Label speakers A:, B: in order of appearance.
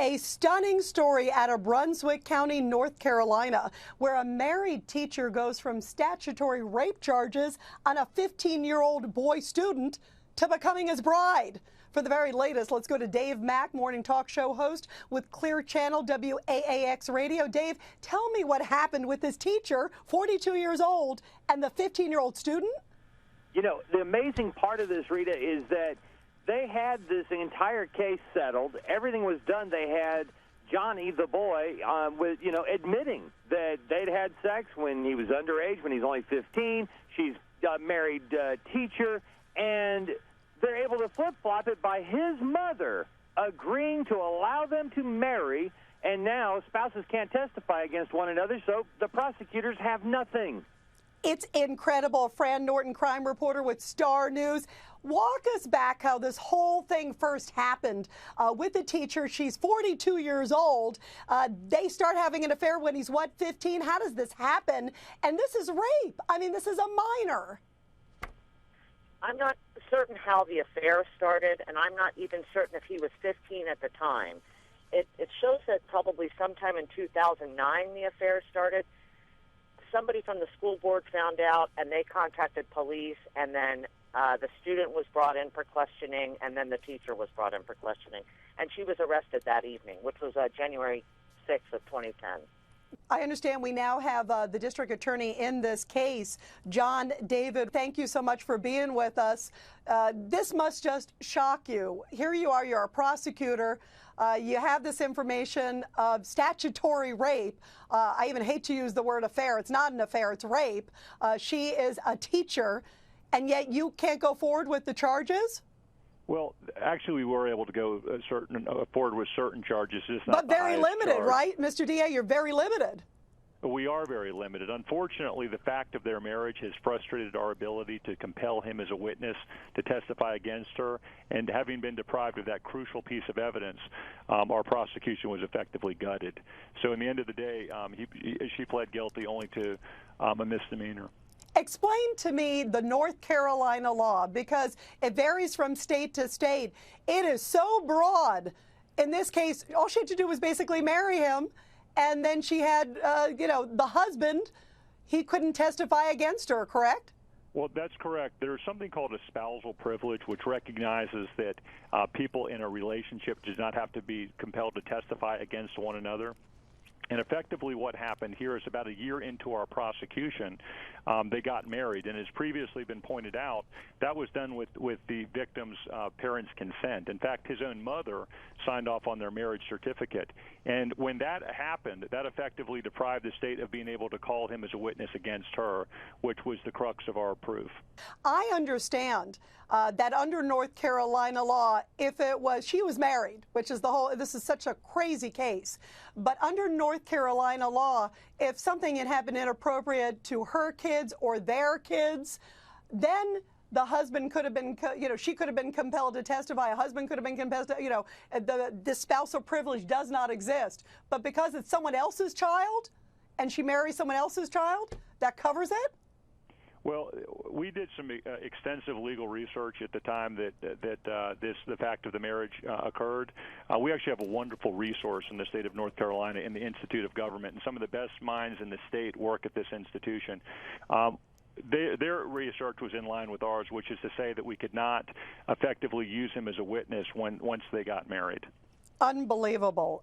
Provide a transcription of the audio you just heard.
A: A stunning story out of Brunswick County, North Carolina, where a married teacher goes from statutory rape charges on a 15-year-old boy student to becoming his bride. For the very latest, let's go to Dave Mack, morning talk show host with Clear Channel WAAX Radio. Dave, tell me what happened with this teacher, 42 years old, and the 15-year-old student?
B: You know, the amazing part of this, Rita, is that they had this entire case settled. Everything was done. They had Johnny, the boy, admitting that they'd had sex when he was underage, when he's only 15. She's a married teacher, and they're able to flip-flop it by his mother agreeing to allow them to marry, and now spouses can't testify against one another, so the prosecutors have nothing.
A: It's incredible. Fran Norton, crime reporter with Star News. Walk us back how this whole thing first happened with the teacher. She's 42 years old. They start having an affair when he's, 15? How does this happen? And this is rape. I mean, this is a minor.
C: I'm not certain how the affair started, and I'm not even certain if he was 15 at the time. It shows that probably sometime in 2009 the affair started. Somebody from the school board found out, and they contacted police, and then the student was brought in for questioning, and then the teacher was brought in for questioning. And she was arrested that evening, which was January 6th of 2010.
A: I understand we now have the district attorney in this case, John David. Thank you so much for being with us. This must just shock you. Here you are, you're a prosecutor. You have this information of statutory rape. I even hate to use the word affair. It's not an affair, it's rape. She is a teacher, and yet you can't go forward with the charges?
D: Well, actually, we were able to go forward with certain charges.
A: But very limited, right? Mr. DA, you're very limited.
D: We are very limited. Unfortunately, the fact of their marriage has frustrated our ability to compel him as a witness to testify against her. And having been deprived of that crucial piece of evidence, our prosecution was effectively gutted. So in the end of the day, she pled guilty only to a misdemeanor.
A: Explain to me the North Carolina law, because it varies from state to state. It is so broad. In this case, all she had to do was basically marry him, and then she had, the husband, he couldn't testify against her, correct?
D: Well, that's correct. There's something called a spousal privilege, which recognizes that people in a relationship do not have to be compelled to testify against one another. And effectively what happened here is about a year into our prosecution, they got married. And as previously been pointed out, that was done with the victim's parents' consent. In fact, his own mother signed off on their marriage certificate. And when that happened, that effectively deprived the state of being able to call him as a witness against her, which was the crux of our proof.
A: I understand that under North Carolina law, if it was, she was married, which is this is such a crazy case. But under North Carolina law, if something had happened inappropriate to her kids or their kids, then the husband could have been, she could have been compelled to testify. A husband could have been compelled to, the spousal privilege does not exist. But because it's someone else's child and she marries someone else's child, that covers it?
D: Well, we did some extensive legal research at the time that the fact of the marriage occurred. We actually have a wonderful resource in the state of North Carolina in the Institute of Government, and some of the best minds in the state work at this institution. Their research was in line with ours, which is to say that we could not effectively use him as a witness once they got married.
A: Unbelievable.